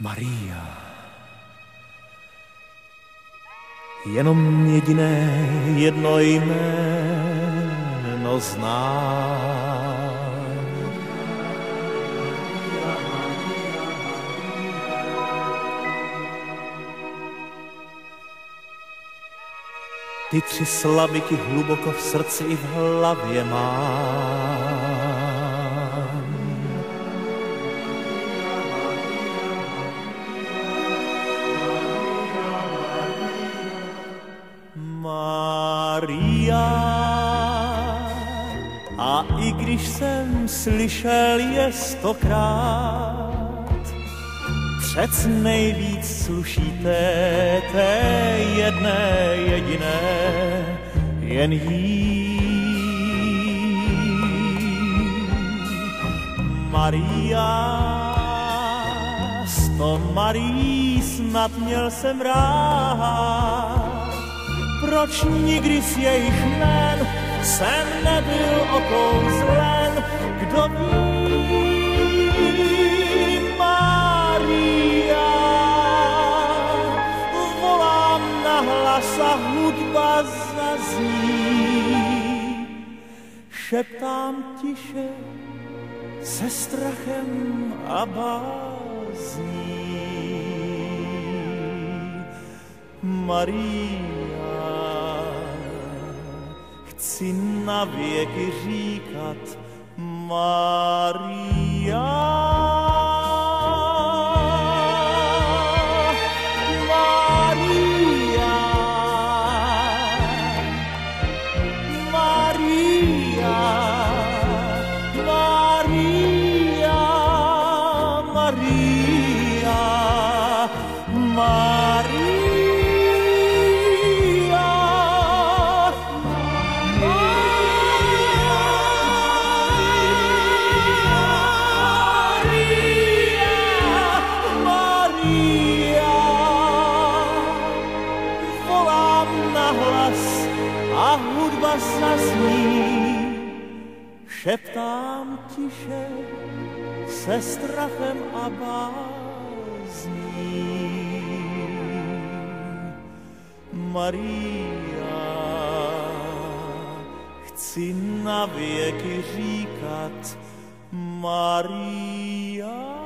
Maria. Jenom jediné jedno jméno znám. Ty 3 slabiky hluboko v srdci i v hlavě mám. Maria, a i když jsem slyšel je 100krát, přec nejvíc slušíte té jedné jediné, jen jí. Maria, 100 Marií snad měl jsem rád, proč nikdy z jejich jmén jsem nebyl okouzlen, kdo ví. Maria, volám nahlas a hudba zazní, šeptám tiše se strachem a bázní. Maria, chci na věky říkat Maria. Maria, Maria, Maria, Maria, Maria. A hudba zazní, šeptám tiše se strachem a bázní. Maria, chci na věky říkat Maria.